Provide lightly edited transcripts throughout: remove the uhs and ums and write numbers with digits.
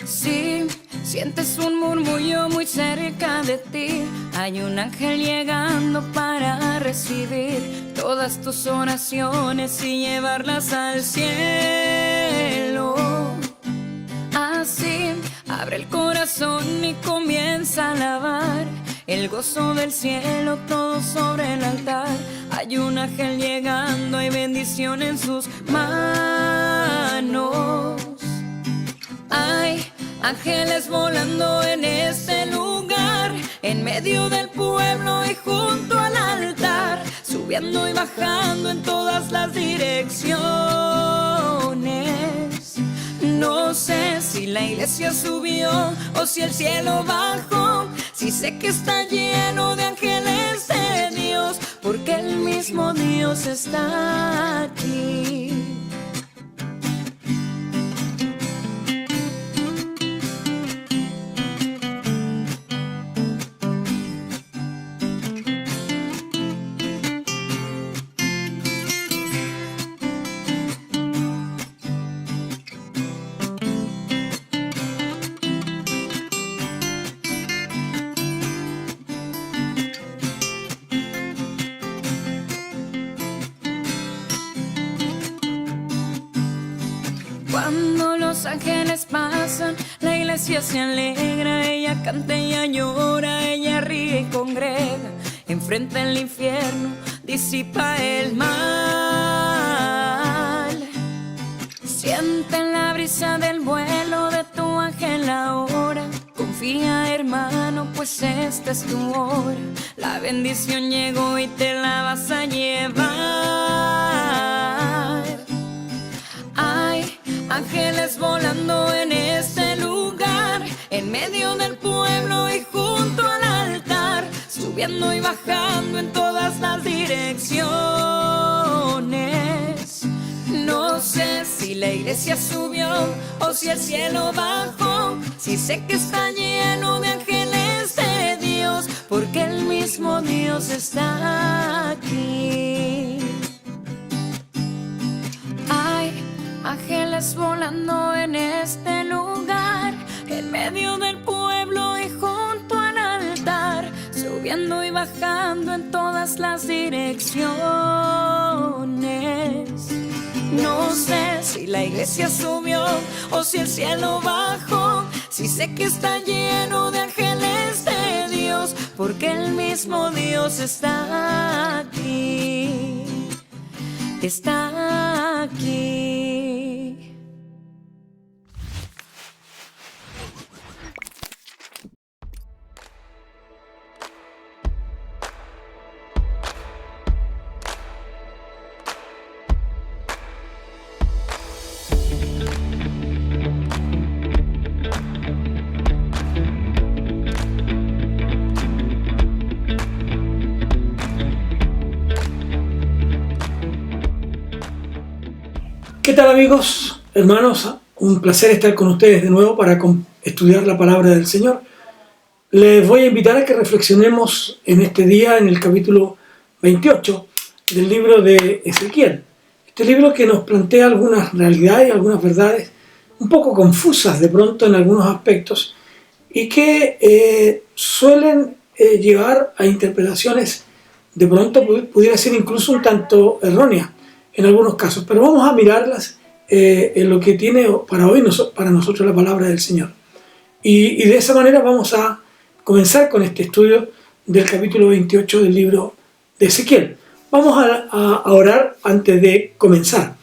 Si sientes un murmullo muy cerca de ti, hay un ángel llegando para recibir todas tus oraciones y llevarlas al cielo. Así, abre el corazón y comienza a alabar el gozo del cielo, todo sobre el altar. Hay un ángel llegando, hay bendición en sus manos. Hay ángeles volando en este lugar, en medio del pueblo y junto al altar, subiendo y bajando en todas las direcciones. No sé si la iglesia subió o si el cielo bajó, si sé que está lleno de ángeles de Dios, porque el mismo Dios está aquí. Cuando los ángeles pasan, la iglesia se alegra, ella canta, ella llora, ella ríe y congrega. Enfrenta el infierno, disipa el mal. Siente la brisa del vuelo de tu ángel ahora. Confía, hermano, pues esta es tu hora. La bendición llegó y te la vas a llevar. Hay ángeles volando en este lugar, en medio del pueblo y junto al altar, subiendo y bajando en todas las direcciones. No sé si la iglesia subió o si el cielo bajó, si sé que está lleno de ángeles de Dios, porque el mismo Dios está aquí. Hay ángeles volando en este lugar, en medio del pueblo y junto al altar, subiendo y bajando en todas las direcciones. No sé si la iglesia subió o si el cielo bajó, si sé que está lleno de ángeles de Dios, porque el mismo Dios está aquí. Está aquí. ¿Qué tal, amigos, hermanos? Un placer estar con ustedes de nuevo para estudiar la palabra del Señor. Les voy a invitar a que reflexionemos en este día en el capítulo 28 del libro de Ezequiel. Este libro que nos plantea algunas realidades y algunas verdades un poco confusas de pronto en algunos aspectos y que suelen llevar a interpretaciones de pronto pudiera ser incluso un tanto erróneas en algunos casos, pero vamos a mirarlas en lo que tiene para hoy para nosotros la palabra del Señor. Y de esa manera vamos a comenzar con este estudio del capítulo 28 del libro de Ezequiel. Vamos a orar antes de comenzar.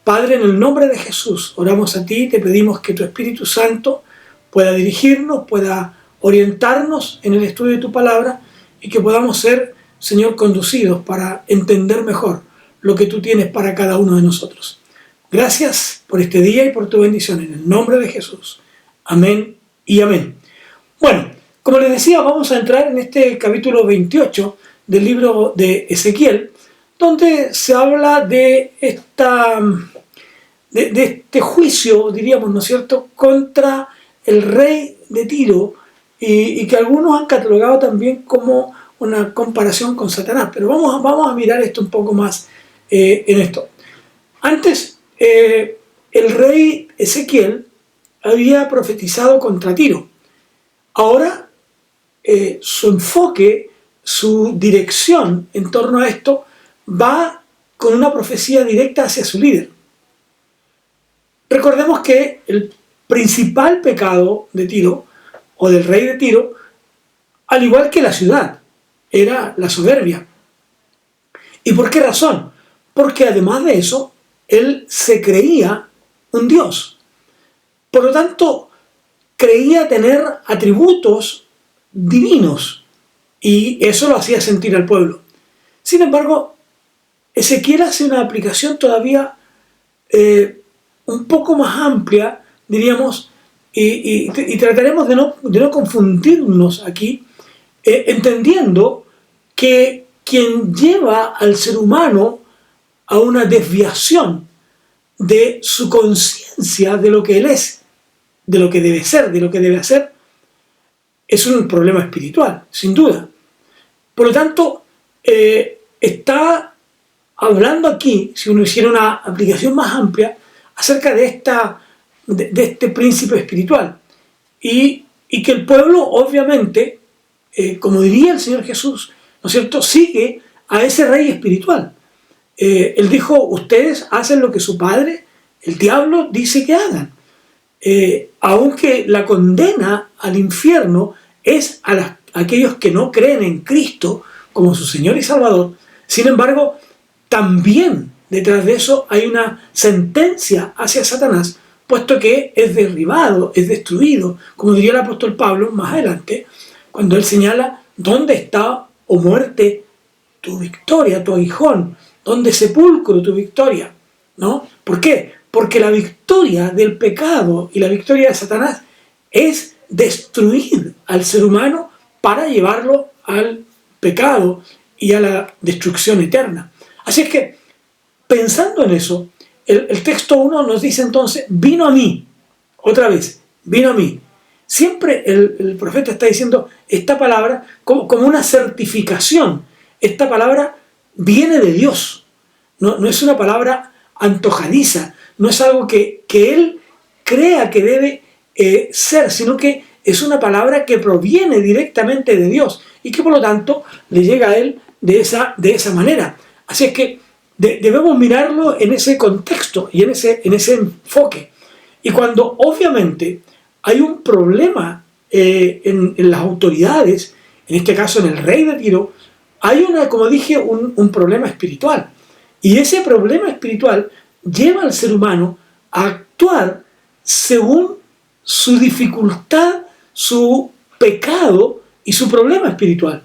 Padre, en el nombre de Jesús, oramos a ti y te pedimos que tu Espíritu Santo pueda dirigirnos, pueda orientarnos en el estudio de tu palabra y que podamos ser, Señor, conducidos para entender mejor lo que tú tienes para cada uno de nosotros. Gracias por este día y por tu bendición en el nombre de Jesús. Amén y amén. Bueno, como les decía, vamos a entrar en este capítulo 28 del libro de Ezequiel, donde se habla de este juicio, diríamos, ¿no es cierto?, contra el rey de Tiro y que algunos han catalogado también como una comparación con Satanás. Pero vamos a mirar esto un poco más en esto. Antes, el rey Ezequiel había profetizado contra Tiro. Ahora su enfoque, su dirección en torno a esto va con una profecía directa hacia su líder. Recordemos que el principal pecado de Tiro, o del rey de Tiro, al igual que la ciudad, era la soberbia. ¿Y por qué razón? Porque además de eso, él se creía un dios. Por lo tanto, creía tener atributos divinos y eso lo hacía sentir al pueblo. Sin embargo, Ezequiel hace una aplicación todavía un poco más amplia, diríamos, y trataremos de no confundirnos aquí, entendiendo que quien lleva al ser humano a una desviación de su conciencia de lo que él es, de lo que debe ser, de lo que debe hacer, es un problema espiritual, sin duda. Por lo tanto, está hablando aquí, si uno hiciera una aplicación más amplia, acerca de este príncipe espiritual. Y que el pueblo, obviamente, como diría el Señor Jesús, ¿no es cierto?, sigue a ese rey espiritual. Él dijo, ustedes hacen lo que su padre, el diablo, dice que hagan. Aunque la condena al infierno es a aquellos que no creen en Cristo como su Señor y Salvador, sin embargo, también detrás de eso hay una sentencia hacia Satanás, puesto que es derribado, es destruido, como diría el apóstol Pablo más adelante, cuando él señala dónde está, o muerte, tu victoria, tu aguijón, dónde sepulcro tu victoria, ¿no? ¿Por qué? Porque la victoria del pecado y la victoria de Satanás es destruir al ser humano para llevarlo al pecado y a la destrucción eterna. Así es que, pensando en eso, el texto 1 nos dice entonces, vino a mí, otra vez, vino a mí. Siempre el profeta está diciendo esta palabra como una certificación. Esta palabra viene de Dios, no es una palabra antojadiza, no es algo que él crea que debe ser, sino que es una palabra que proviene directamente de Dios y que por lo tanto le llega a él de esa manera. Así es que debemos mirarlo en ese contexto y en ese enfoque. Y cuando obviamente hay un problema en las autoridades, en este caso en el rey de Tiro, hay como dije, un problema espiritual. Y ese problema espiritual lleva al ser humano a actuar según su dificultad, su pecado y su problema espiritual.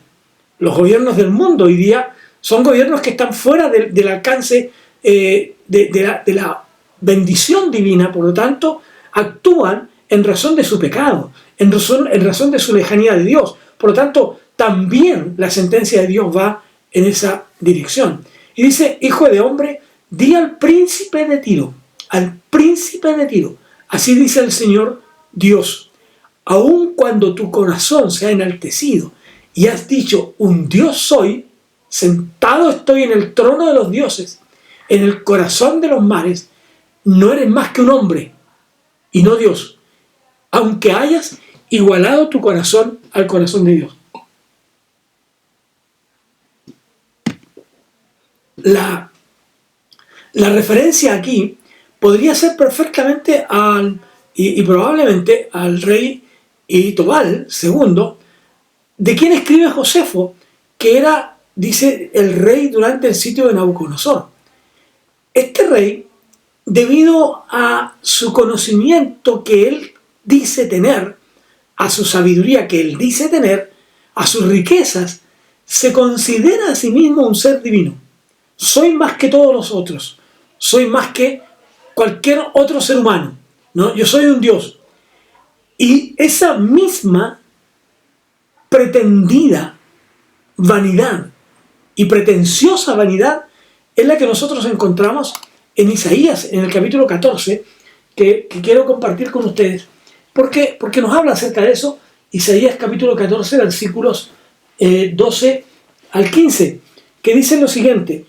Los gobiernos del mundo hoy día son gobiernos que están fuera del alcance de la bendición divina, por lo tanto, actúan en razón de su pecado, en razón de su lejanía de Dios. Por lo tanto, también la sentencia de Dios va en esa dirección. Y dice, hijo de hombre, di al príncipe de Tiro, así dice el Señor Dios, aun cuando tu corazón se ha enaltecido y has dicho, un Dios soy, sentado estoy en el trono de los dioses, en el corazón de los mares, no eres más que un hombre y no Dios, aunque hayas igualado tu corazón al corazón de Dios. La referencia aquí podría ser perfectamente y probablemente al rey Tobal II, de quien escribe Josefo, que era, dice, el rey durante el sitio de Nabucodonosor. Este rey, debido a su conocimiento que él dice tener, a su sabiduría que él dice tener, a sus riquezas, se considera a sí mismo un ser divino. Soy más que todos los otros, soy más que cualquier otro ser humano, ¿no? Yo soy un Dios. Y esa misma pretendida vanidad y pretenciosa vanidad es la que nosotros encontramos en Isaías, en el capítulo 14, que quiero compartir con ustedes. Porque nos habla acerca de eso, Isaías capítulo 14, versículos 12 al 15, que dicen lo siguiente: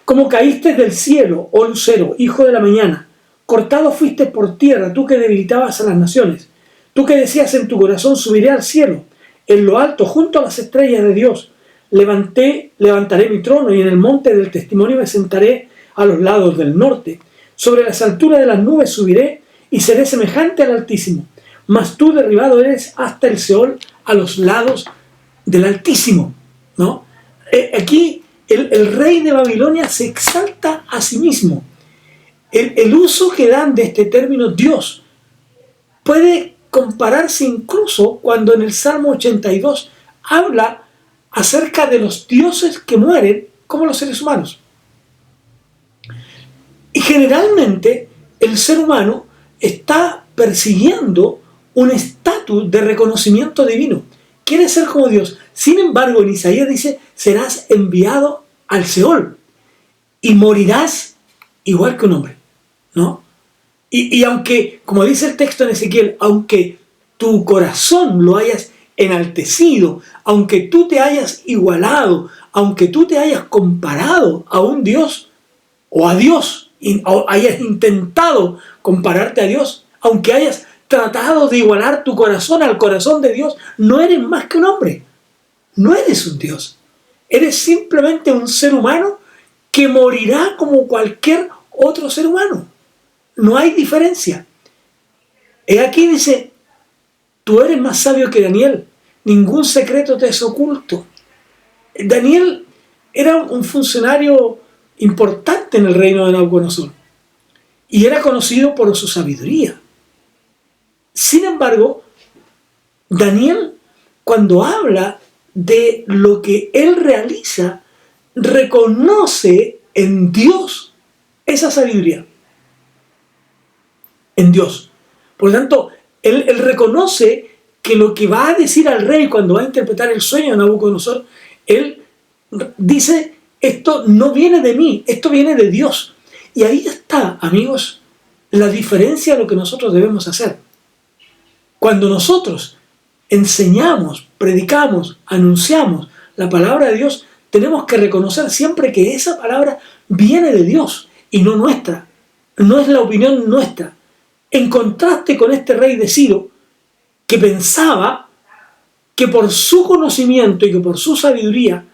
como caíste del cielo, oh lucero, hijo de la mañana, Cortado fuiste por tierra, tú que debilitabas a las naciones. Tú que decías en tu corazón, subiré al cielo, en lo alto, junto a las estrellas de Dios. Levantaré mi trono y en el monte del testimonio me sentaré a los lados del norte. Sobre las alturas de las nubes subiré y seré semejante al Altísimo. Mas tú derribado eres hasta el Seol, a los lados del Altísimo, ¿no? Aquí el rey de Babilonia se exalta a sí mismo. El uso que dan de este término Dios puede compararse incluso cuando en el Salmo 82 habla acerca de los dioses que mueren como los seres humanos. Y generalmente el ser humano está persiguiendo un estatus de reconocimiento divino. Quiere ser como Dios. Sin embargo, en Isaías dice, serás enviado al Seol y morirás igual que un hombre, ¿no? Y aunque, como dice el texto en Ezequiel, aunque tu corazón lo hayas enaltecido, aunque tú te hayas igualado, aunque tú te hayas comparado a un Dios o a Dios, o hayas intentado compararte a Dios, aunque hayas tratado de igualar tu corazón al corazón de Dios, no eres más que un hombre, no eres un Dios, eres simplemente un ser humano que morirá como cualquier otro ser humano. No hay diferencia. Y aquí dice, tú eres más sabio que Daniel, ningún secreto te es oculto. Daniel era un funcionario importante en el reino de Nabucodonosor y era conocido por su sabiduría. Sin embargo, Daniel, cuando habla de lo que él realiza, reconoce en Dios esa sabiduría. En Dios. Por lo tanto, él reconoce que lo que va a decir al rey cuando va a interpretar el sueño de Nabucodonosor, él dice, esto no viene de mí, esto viene de Dios. Y ahí está, amigos, la diferencia de lo que nosotros debemos hacer. Cuando nosotros enseñamos, predicamos, anunciamos la palabra de Dios, tenemos que reconocer siempre que esa palabra viene de Dios y no nuestra. No es la opinión nuestra. En contraste con este rey de Ciro, que pensaba que por su conocimiento y que por su sabiduría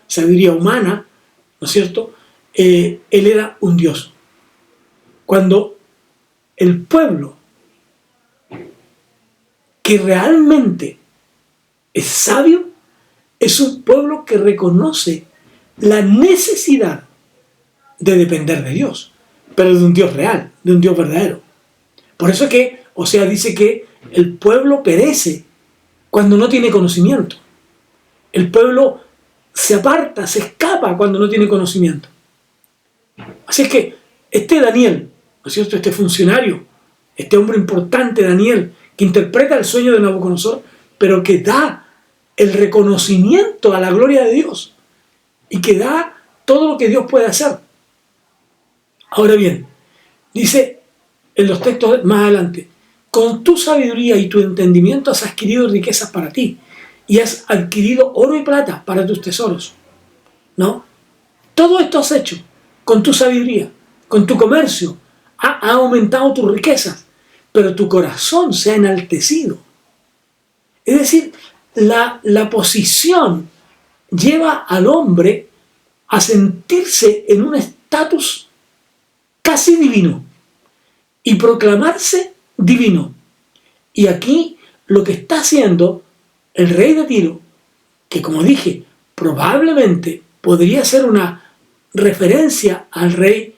humana, ¿no es cierto?, él era un Dios. Cuando el pueblo que realmente es sabio, es un pueblo que reconoce la necesidad de depender de Dios, pero de un Dios real, de un Dios verdadero. Por eso es que Oseas dice que el pueblo perece cuando no tiene conocimiento. El pueblo se aparta, se escapa cuando no tiene conocimiento. Así es que este Daniel, ¿no es cierto?, este funcionario, este hombre importante, Daniel, que interpreta el sueño de Nabucodonosor, pero que da el reconocimiento a la gloria de Dios y que da todo lo que Dios puede hacer. Ahora bien, dice en los textos más adelante, con tu sabiduría y tu entendimiento has adquirido riquezas para ti y has adquirido oro y plata para tus tesoros, ¿no? Todo esto has hecho con tu sabiduría, con tu comercio, ha aumentado tus riquezas, pero tu corazón se ha enaltecido. Es decir, la posición lleva al hombre a sentirse en un estatus casi divino y proclamarse divino. Y aquí lo que está haciendo el rey de Tiro, que como dije, probablemente podría ser una referencia al rey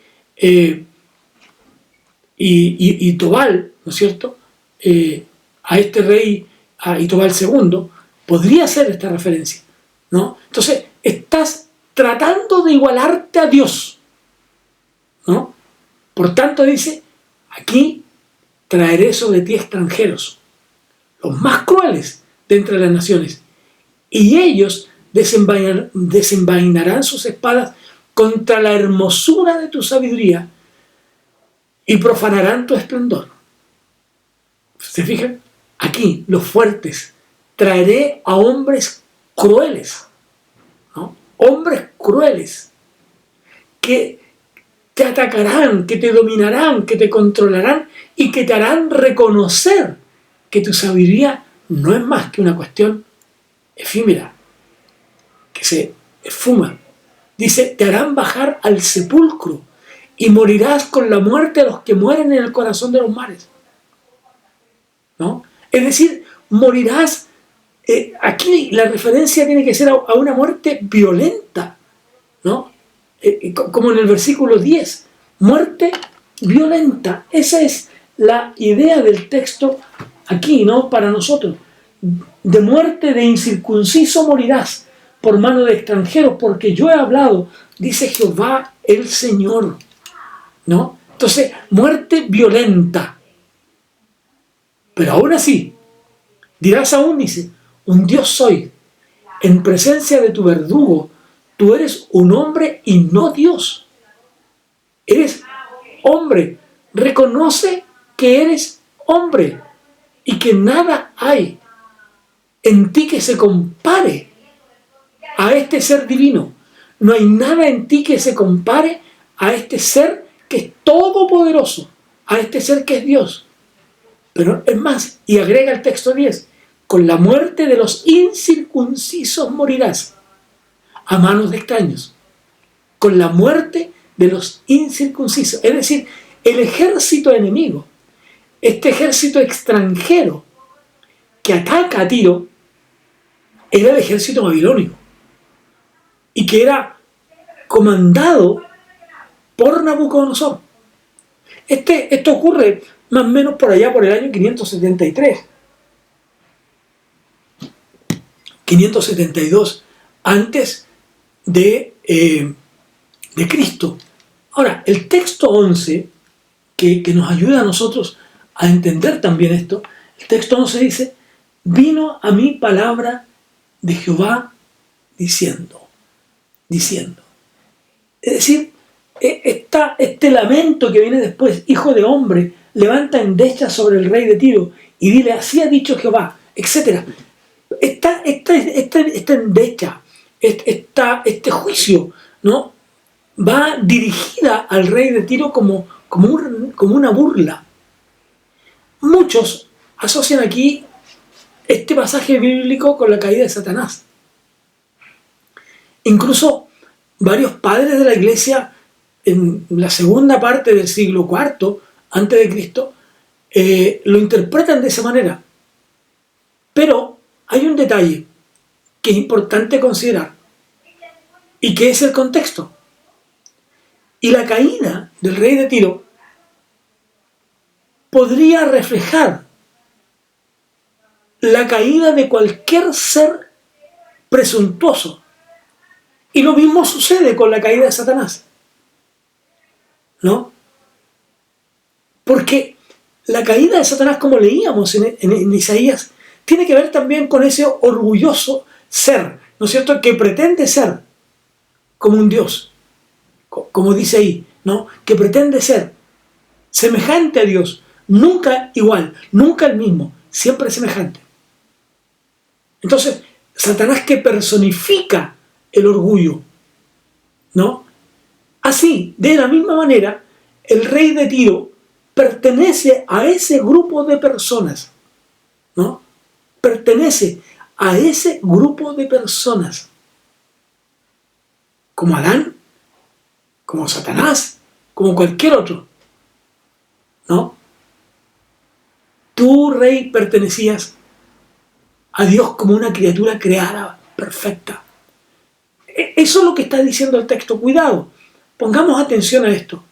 y Tobal, ¿no es cierto?, a este rey, a Itobal II, podría ser esta referencia, ¿no? Entonces, estás tratando de igualarte a Dios, ¿no? Por tanto, dice, aquí traeré sobre ti extranjeros, los más crueles de entre las naciones, y ellos desenvainarán sus espadas contra la hermosura de tu sabiduría y profanarán tu esplendor. ¿Se fijan? Aquí, los fuertes, traeré a hombres crueles, ¿no? Hombres crueles que te atacarán, que te dominarán, que te controlarán y que te harán reconocer que tu sabiduría no es más que una cuestión efímera, que se esfuma. Dice, te harán bajar al sepulcro y morirás con la muerte a los que mueren en el corazón de los mares. ¿No? Es decir, morirás, aquí la referencia tiene que ser a una muerte violenta, ¿no? Como en el versículo 10, muerte violenta. Esa es la idea del texto aquí, ¿no? Para nosotros. De muerte de incircunciso morirás por mano de extranjeros, porque yo he hablado, dice Jehová el Señor, ¿no? Entonces, muerte violenta. Pero aún así, dirás aún, dice, un Dios soy, en presencia de tu verdugo, tú eres un hombre y no Dios. Eres hombre. Reconoce que eres hombre y que nada hay en ti que se compare a este ser divino. No hay nada en ti que se compare a este ser que es todopoderoso, a este ser que es Dios. Pero es más, y agrega el texto 10, con la muerte de los incircuncisos morirás a manos de extraños. Con la muerte de los incircuncisos. Es decir, el ejército enemigo, este ejército extranjero que ataca a Tiro, era el ejército babilónico y que era comandado por Nabucodonosor. Esto ocurre más o menos por allá por el año 573, 572 antes de Cristo. Ahora, el texto 11, que nos ayuda a nosotros a entender también esto, el texto 11 dice, vino a mí palabra de Jehová diciendo. Es decir, este lamento que viene después, hijo de hombre, levanta endecha sobre el rey de Tiro y dile, así ha dicho Jehová, etc. Esta endecha, este juicio, ¿no?, va dirigida al rey de Tiro como una burla. Muchos asocian aquí este pasaje bíblico con la caída de Satanás. Incluso varios padres de la iglesia en la segunda parte del siglo IV antes de Cristo lo interpretan de esa manera. Pero hay un detalle que es importante considerar y que es el contexto. Y la caída del rey de Tiro podría reflejar la caída de cualquier ser presuntuoso. Y lo mismo sucede con la caída de Satanás, ¿no? Porque la caída de Satanás, como leíamos en Isaías, tiene que ver también con ese orgulloso ser, ¿no es cierto?, que pretende ser como un Dios, como dice ahí, ¿no?, que pretende ser semejante a Dios, nunca igual, nunca el mismo, siempre semejante. Entonces, Satanás que personifica el orgullo, ¿no? Así, de la misma manera, el rey de Tiro pertenece a ese grupo de personas, ¿no? Pertenece a ese grupo de personas, como Adán, como Satanás, como cualquier otro, ¿no? Tú, rey, pertenecías a Dios como una criatura creada perfecta. Eso es lo que está diciendo el texto. Cuidado, pongamos atención a esto.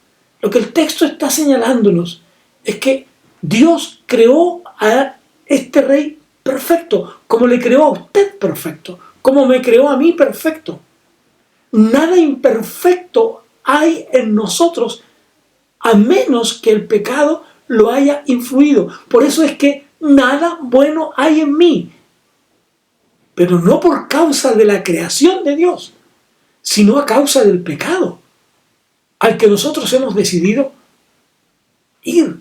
Lo que el texto está señalándonos es que Dios creó a este rey perfecto, como le creó a usted perfecto, como me creó a mí perfecto. Nada imperfecto hay en nosotros a menos que el pecado lo haya influido. Por eso es que nada bueno hay en mí, pero no por causa de la creación de Dios, sino a causa del pecado, al que nosotros hemos decidido ir,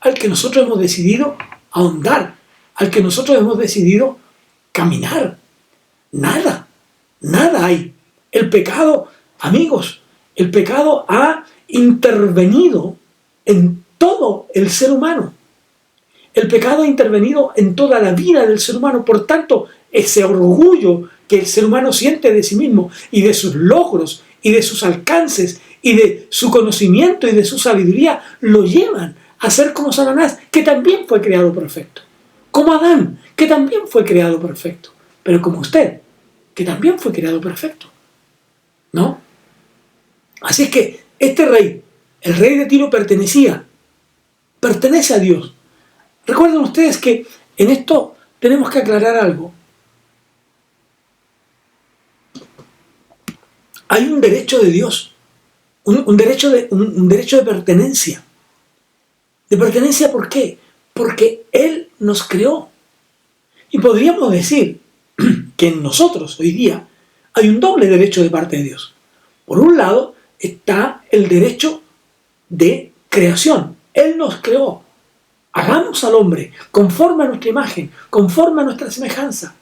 al que nosotros hemos decidido ahondar, al que nosotros hemos decidido caminar. Nada hay. El pecado, amigos, el pecado ha intervenido en todo el ser humano. El pecado ha intervenido en toda la vida del ser humano. Por tanto, ese orgullo que el ser humano siente de sí mismo y de sus logros y de sus alcances y de su conocimiento y de su sabiduría lo llevan a ser como Satanás, que también fue creado perfecto. Como Adán, que también fue creado perfecto. Pero como usted, que también fue creado perfecto. ¿No? Así es que este rey, el rey de Tiro, pertenece a Dios. Recuerden ustedes que en esto tenemos que aclarar algo. Hay un derecho de Dios, un derecho de pertenencia. ¿De pertenencia por qué? Porque Él nos creó. Y podríamos decir que en nosotros hoy día hay un doble derecho de parte de Dios. Por un lado está el derecho de creación. Él nos creó. Hagamos al hombre conforme a nuestra imagen, conforme a nuestra semejanza.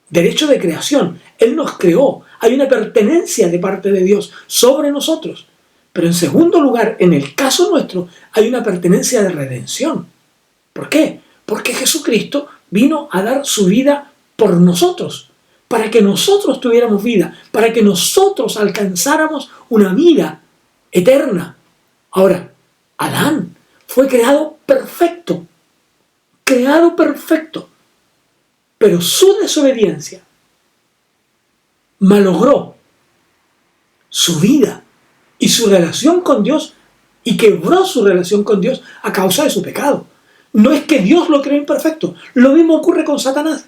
Derecho de creación. Él nos creó. Hay una pertenencia de parte de Dios sobre nosotros. Pero en segundo lugar, en el caso nuestro, hay una pertenencia de redención. ¿Por qué? Porque Jesucristo vino a dar su vida por nosotros, para que nosotros tuviéramos vida, para que nosotros alcanzáramos una vida eterna. Ahora, Adán fue creado perfecto, pero su desobediencia malogró su vida y su relación con Dios y quebró su relación con Dios a causa de su pecado. No es que Dios lo creó imperfecto. Lo mismo ocurre con Satanás.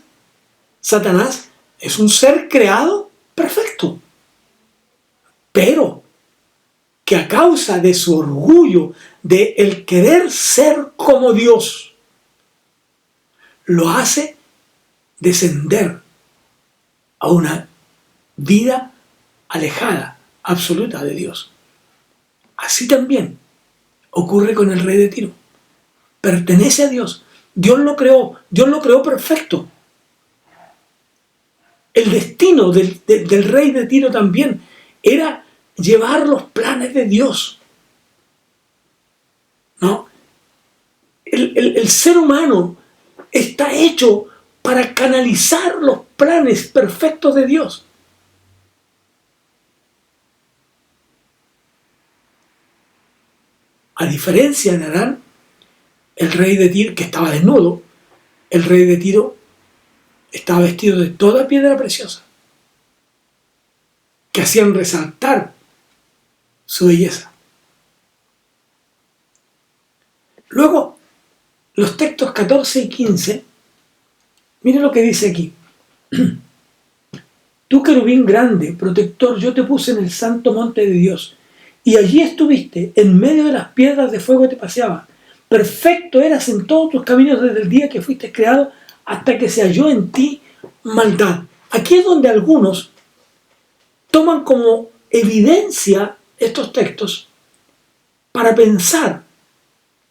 Satanás es un ser creado perfecto, pero que a causa de su orgullo, de el querer ser como Dios, lo hace descender a una vida alejada, absoluta de Dios. Así también ocurre con el rey de Tiro. Pertenece a Dios. Dios lo creó perfecto. El destino del rey de Tiro también era llevar los planes de Dios. ¿No? El ser humano está hecho para canalizar los planes perfectos de Dios. A diferencia de Adán, el rey de Tiro, que estaba desnudo, el rey de Tiro estaba vestido de toda piedra preciosa, que hacían resaltar su belleza. Luego, los textos 14 y 15, miren lo que dice aquí. Tú, querubín grande, protector, yo te puse en el santo monte de Dios, y allí estuviste, en medio de las piedras de fuego te paseabas. Perfecto eras en todos tus caminos desde el día que fuiste creado hasta que se halló en ti maldad. Aquí es donde algunos toman como evidencia estos textos para pensar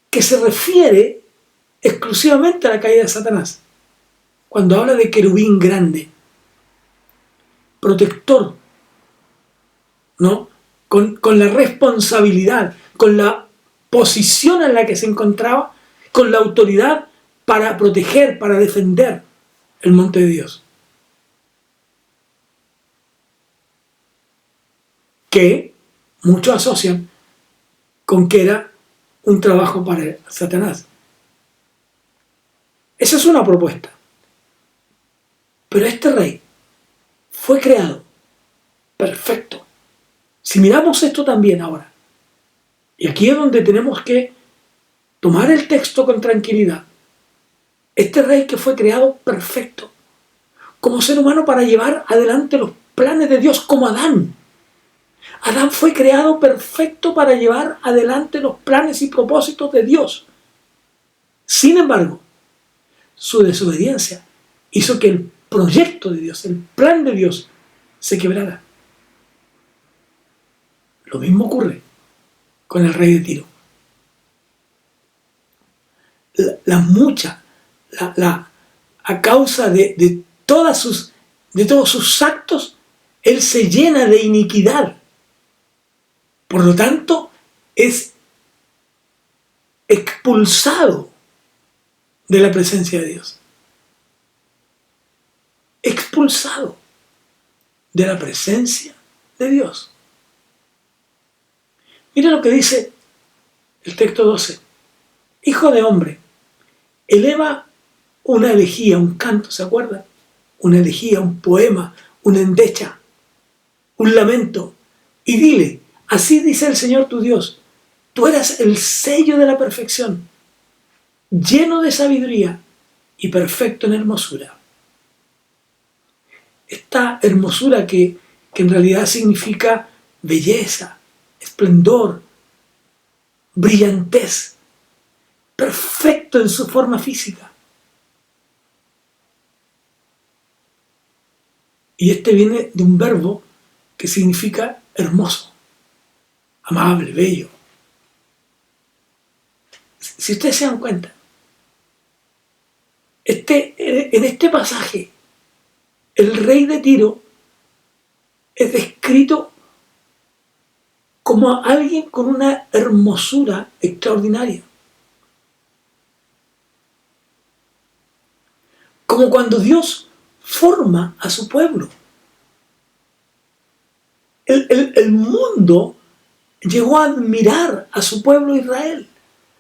que se refiere exclusivamente a la caída de Satanás. Cuando habla de querubín grande, protector, ¿no? Con la responsabilidad, con la posición en la que se encontraba, con la autoridad para proteger, para defender el monte de Dios. Que muchos asocian con que era un trabajo para Satanás. Esa es una propuesta. Pero este rey fue creado perfecto. Si miramos esto también ahora, y aquí es donde tenemos que tomar el texto con tranquilidad, este rey que fue creado perfecto, como ser humano para llevar adelante los planes de Dios, como Adán. Adán fue creado perfecto para llevar adelante los planes y propósitos de Dios. Sin embargo, su desobediencia hizo que el proyecto de Dios, el plan de Dios, se quebrara. Lo mismo ocurre con el rey de Tiro. A causa de todos sus actos, él se llena de iniquidad. Por lo tanto, es expulsado de la presencia de Dios. Expulsado de la presencia de Dios. Mira lo que dice el texto 12. Hijo de hombre, eleva una elegía, un canto, ¿se acuerdan? Una elegía, un poema, una endecha, un lamento, y dile, así dice el Señor tu Dios, tú eras el sello de la perfección, lleno de sabiduría y perfecto en hermosura. Esta hermosura que en realidad significa belleza, esplendor, brillantez, perfecto en su forma física. Y este viene de un verbo que significa hermoso, amable, bello. Si ustedes se dan cuenta, en este pasaje, el rey de Tiro es descrito como alguien con una hermosura extraordinaria. Como cuando Dios forma a su pueblo. El mundo llegó a admirar a su pueblo Israel.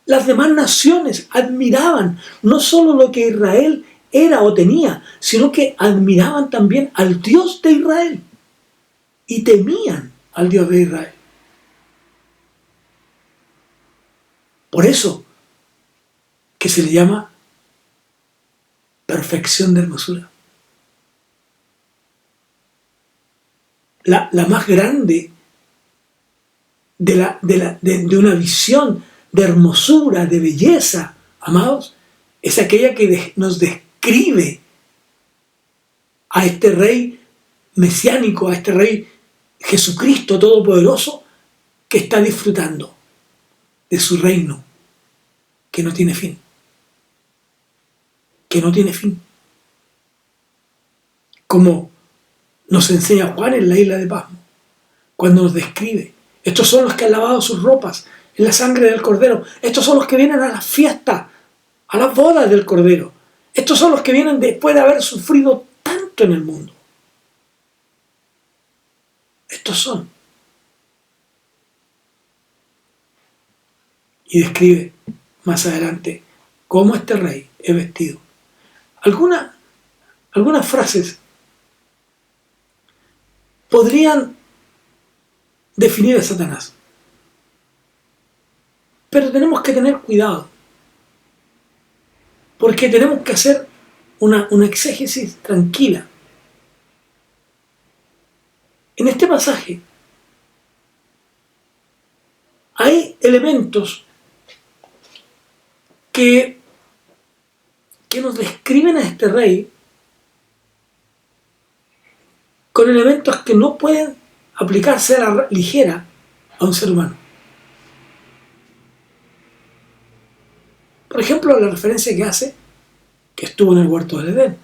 Las demás naciones admiraban no solo lo que Israel era o tenía, sino que admiraban también al Dios de Israel y temían al Dios de Israel. Por eso que se le llama perfección de hermosura. La más grande de una visión de hermosura, de belleza, amados, es aquella que nos describe a este rey mesiánico, a este rey Jesucristo Todopoderoso, que está disfrutando de su reino, que no tiene fin. Que no tiene fin. Como nos enseña Juan en la isla de Pasmo, cuando nos describe, estos son los que han lavado sus ropas en la sangre del Cordero, estos son los que vienen a las fiestas, a las bodas del Cordero, estos son los que vienen después de haber sufrido tanto en el mundo. Estos son. Y describe más adelante cómo este rey es vestido. Algunas frases podrían definir a Satanás, pero tenemos que tener cuidado, porque tenemos que hacer una exégesis tranquila. En este pasaje hay elementos que nos describen a este rey con elementos que no pueden aplicarse a la ligera a un ser humano. Por ejemplo, la referencia que hace que estuvo en el huerto del Edén,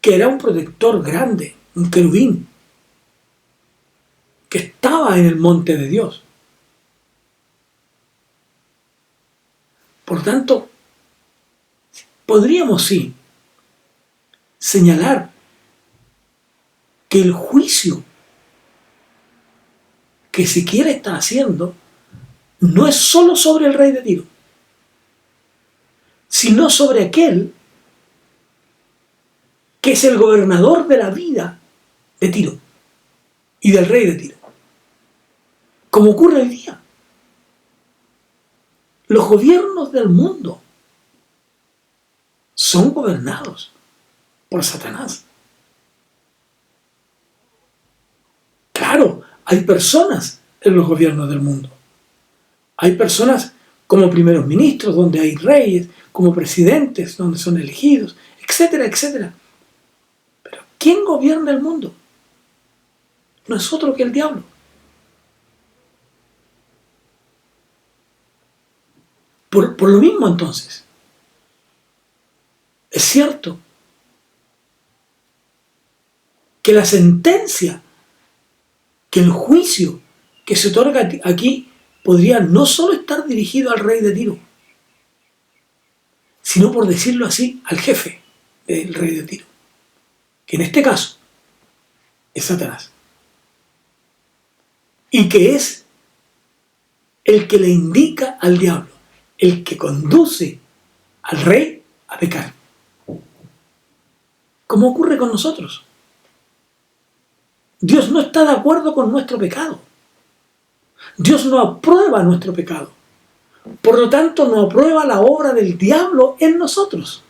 que era un protector grande, un querubín, que estaba en el monte de Dios. Por tanto, podríamos sí señalar que el juicio que siquiera está haciendo no es solo sobre el rey de Tiro, sino sobre aquel que es el gobernador de la vida de Tiro y del rey de Tiro. Como ocurre hoy día. Los gobiernos del mundo son gobernados por Satanás. Claro, hay personas en los gobiernos del mundo. Hay personas como primeros ministros, donde hay reyes, como presidentes, donde son elegidos, etcétera, etcétera. Pero ¿quién gobierna el mundo? No es otro que el diablo. Por lo mismo, entonces, es cierto que la sentencia que el juicio que se otorga aquí podría no solo estar dirigido al rey de Tiro, sino, por decirlo así, al jefe del rey de Tiro, que en este caso es Satanás, y que es el que le indica al diablo, el que conduce al rey a pecar. Como ocurre con nosotros. Dios no está de acuerdo con nuestro pecado. Dios no aprueba nuestro pecado. Por lo tanto, no aprueba la obra del diablo en nosotros.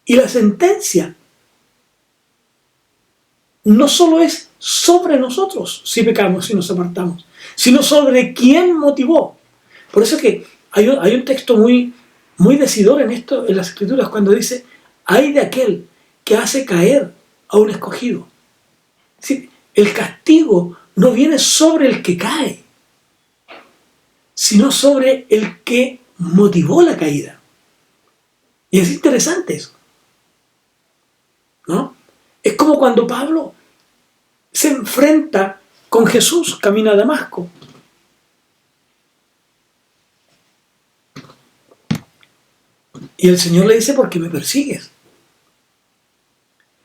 Y la sentencia no solo es sobre nosotros si pecamos, si nos apartamos, sino sobre quién motivó. Por eso es que hay un texto muy decidor en las Escrituras, cuando dice: ay de aquel que hace caer a un escogido. ¿Sí? El castigo no viene sobre el que cae, sino sobre el que motivó la caída. Y es interesante eso, ¿no? Es como cuando Pablo se enfrenta con Jesús camino a Damasco. Y el Señor le dice: ¿por qué me persigues?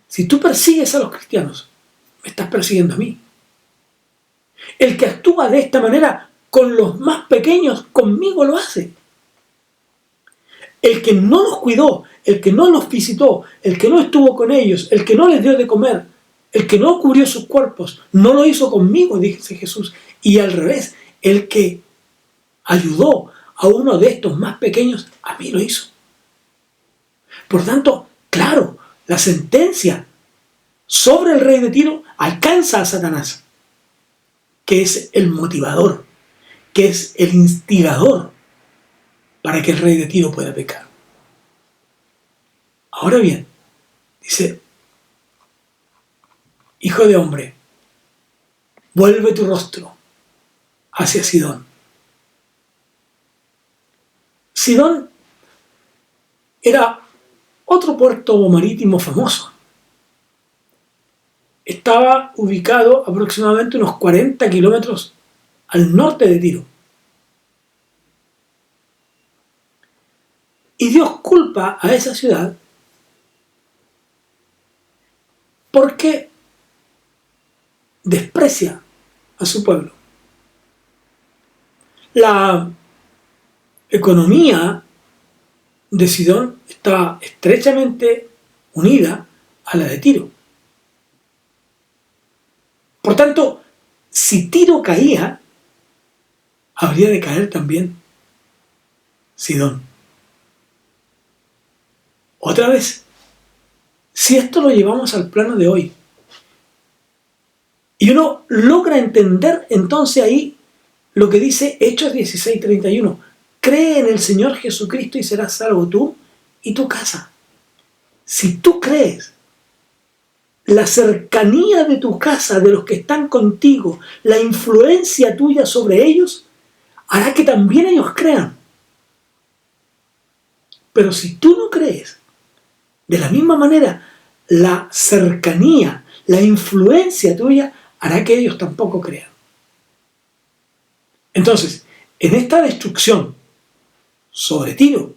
Si tú persigues a los cristianos, me estás persiguiendo a mí. El que actúa de esta manera con los más pequeños, conmigo lo hace. El que no los cuidó, el que no los visitó, el que no estuvo con ellos, el que no les dio de comer, el que no cubrió sus cuerpos, no lo hizo conmigo, dice Jesús. Y al revés, el que ayudó a uno de estos más pequeños, a mí lo hizo. Por tanto, claro, la sentencia sobre el rey de Tiro alcanza a Satanás, que es el motivador, que es el instigador para que el rey de Tiro pueda pecar. Ahora bien, dice: hijo de hombre, vuelve tu rostro hacia Sidón. Sidón era otro puerto marítimo famoso. Estaba ubicado aproximadamente unos 40 kilómetros al norte de Tiro. Y Dios culpa a esa ciudad porque desprecia a su pueblo. La economía de Sidón está estrechamente unida a la de Tiro. Por tanto, si Tiro caía, habría de caer también Sidón. Otra vez, si esto lo llevamos al plano de hoy, y uno logra entender entonces ahí lo que dice Hechos 16:31, cree en el Señor Jesucristo y serás salvo tú y tu casa. Si tú crees, la cercanía de tu casa, de los que están contigo, la influencia tuya sobre ellos, hará que también ellos crean. Pero si tú no crees, de la misma manera, la cercanía, la influencia tuya hará que ellos tampoco crean. Entonces, en esta destrucción sobre Tiro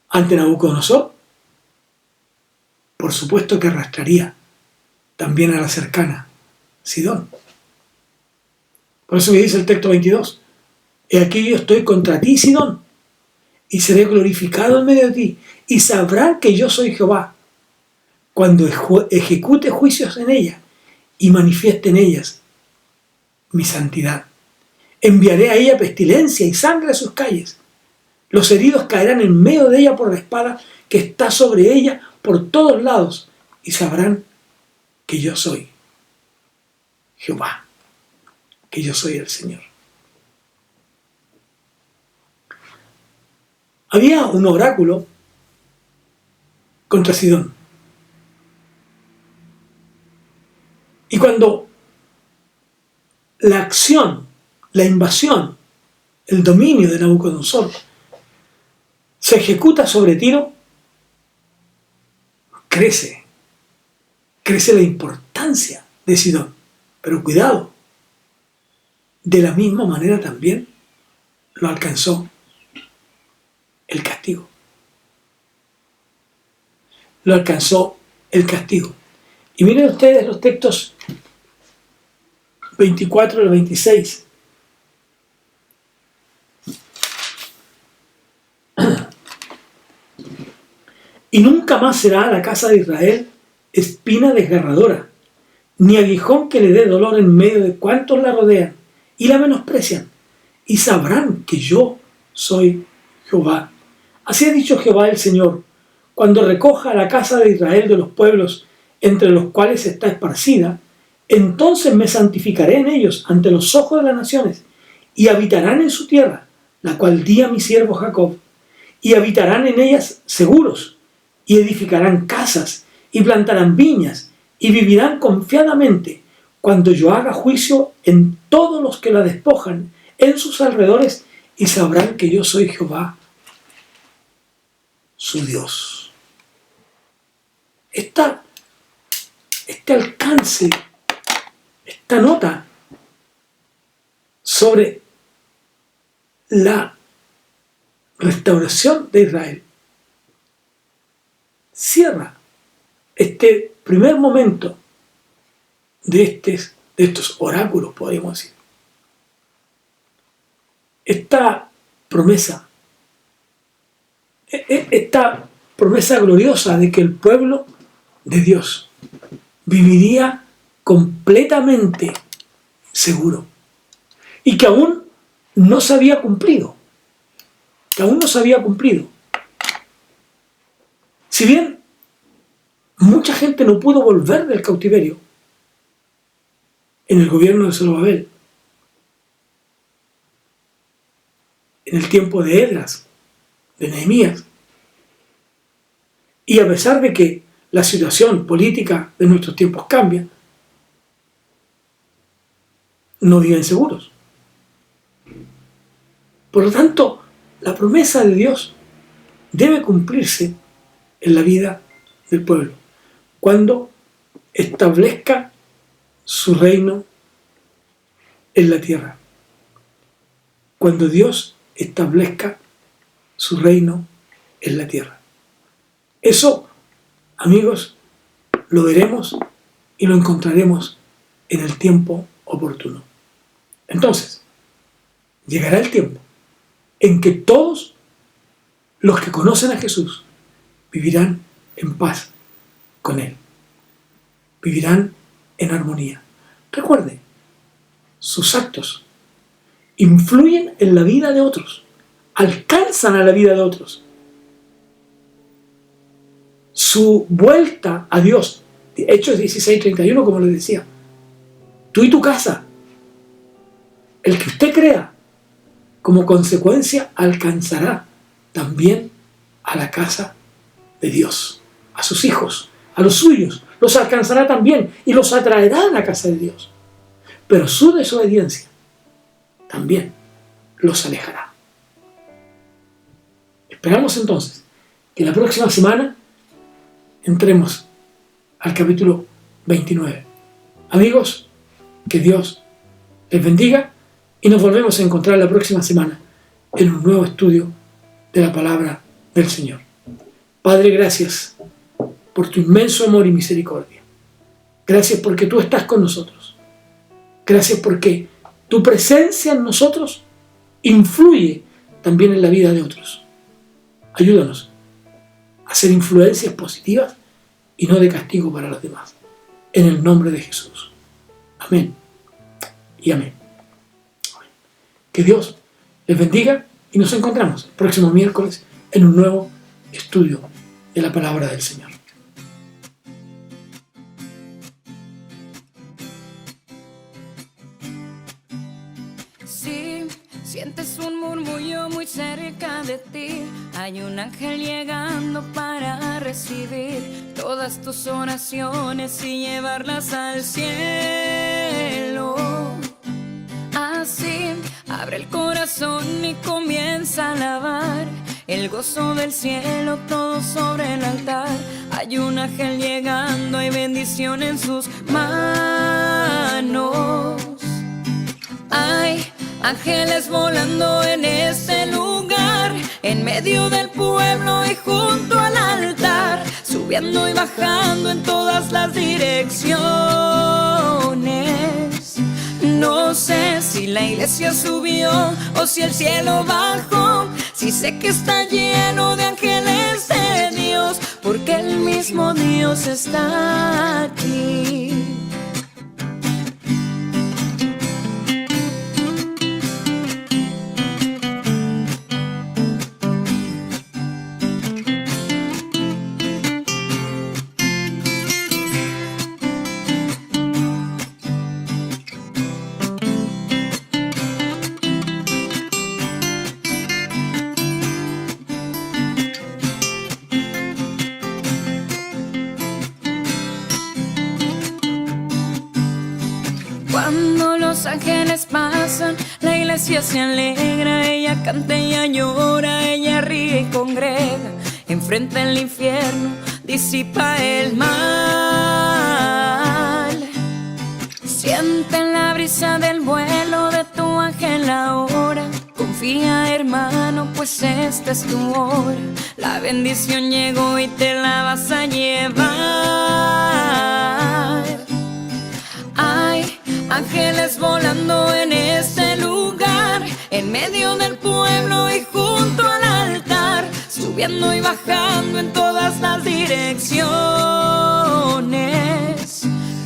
ante Nabucodonosor, por supuesto que arrastraría también a la cercana Sidón. Por eso que dice el texto 22: he aquí yo estoy contra ti, Sidón, y seré glorificado en medio de ti, y sabrán que yo soy Jehová, cuando ejecute juicios en ella y manifieste en ellas mi santidad. Enviaré a ella pestilencia y sangre a sus calles. Los heridos caerán en medio de ella por la espada que está sobre ella por todos lados, y sabrán que yo soy Jehová, que yo soy el Señor. Había un oráculo contra Sidón. Y cuando la acción, la invasión, el dominio de Nabucodonosor se ejecuta sobre Tiro, crece la importancia de Sidón. Pero cuidado, de la misma manera también lo alcanzó el castigo. Lo alcanzó el castigo. Y miren ustedes los textos 24 al 26. Y nunca más será a la casa de Israel espina desgarradora, ni aguijón que le dé dolor en medio de cuantos la rodean y la menosprecian, y sabrán que yo soy Jehová. Así ha dicho Jehová el Señor, cuando recoja a la casa de Israel de los pueblos entre los cuales está esparcida, entonces me santificaré en ellos ante los ojos de las naciones, y habitarán en su tierra, la cual di a mi siervo Jacob, y habitarán en ellas seguros, y edificarán casas, y plantarán viñas, y vivirán confiadamente, cuando yo haga juicio en todos los que la despojan en sus alrededores, y sabrán que yo soy Jehová, su Dios. Este alcance, esta nota sobre la restauración de Israel cierra este primer momento de estos oráculos, podríamos decir. Esta promesa gloriosa de que el pueblo de Dios viviría completamente seguro y que aún no se había cumplido. Si bien mucha gente no pudo volver del cautiverio en el gobierno de Zorobabel, en el tiempo de Esdras, de Nehemías, y a pesar de que la situación política de nuestros tiempos cambia, no viven seguros. Por lo tanto, la promesa de Dios debe cumplirse en la vida del pueblo, cuando establezca su reino en la tierra. Cuando Dios establezca su reino en la tierra. Eso, amigos, lo veremos y lo encontraremos en el tiempo oportuno. Entonces, llegará el tiempo en que todos los que conocen a Jesús vivirán en paz con Él. Vivirán en armonía. Recuerde, sus actos influyen en la vida de otros, alcanzan a la vida de otros. Su vuelta a Dios, Hechos 16:31, como les decía, tú y tu casa, el que usted crea, como consecuencia alcanzará también a la casa de Dios, a sus hijos, a los suyos, los alcanzará también y los atraerá a la casa de Dios. Pero su desobediencia también los alejará. Esperamos entonces que la próxima semana entremos al capítulo 29. Amigos, que Dios les bendiga y nos volvemos a encontrar la próxima semana en un nuevo estudio de la palabra del Señor. Padre, gracias por tu inmenso amor y misericordia. Gracias porque tú estás con nosotros. Gracias porque tu presencia en nosotros influye también en la vida de otros. Ayúdanos a ser influencias positivas y no de castigo para los demás. En el nombre de Jesús. Amén y amén. Que Dios les bendiga y nos encontramos el próximo miércoles en un nuevo estudio de la palabra del Señor. Si sientes un murmullo muy cerca de ti, hay un ángel llegando para recibir todas tus oraciones y llevarlas al cielo. Así, abre el corazón y comienza a alabar el gozo del cielo, todo sobre el altar. Hay un ángel llegando, hay bendición en sus manos. Hay ángeles volando en este lugar, en medio del pueblo y junto al altar, subiendo y bajando en todas las direcciones. No sé si la iglesia subió o si el cielo bajó, si sé que está lleno de ángeles de Dios, porque el mismo Dios está aquí. Cuando los ángeles pasan, la iglesia se alegra, ella canta, ella llora, ella ríe y congrega. Enfrenta el infierno, disipa el mal. Siente la brisa del vuelo de tu ángel ahora. Confía, hermano, pues esta es tu hora. La bendición llegó y te la vas a llevar. Hay ángeles volando en este lugar, en medio del pueblo y junto al altar, subiendo y bajando en todas las direcciones.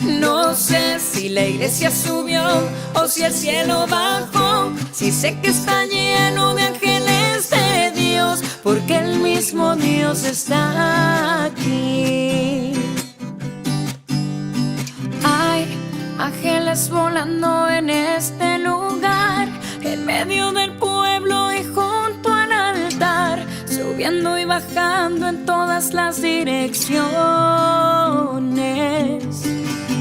No sé si la iglesia subió o si el cielo bajó, si sé que está lleno de ángeles de Dios, porque el mismo Dios está aquí. Hay ángeles volando en este lugar, en medio del pueblo y junto al altar, subiendo y bajando en todas las direcciones.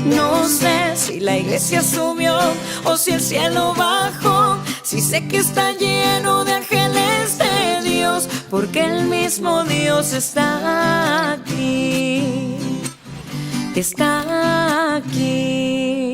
No sé si la iglesia subió o si el cielo bajó, si sé que está lleno de ángeles de Dios, porque el mismo Dios está aquí. Está aquí.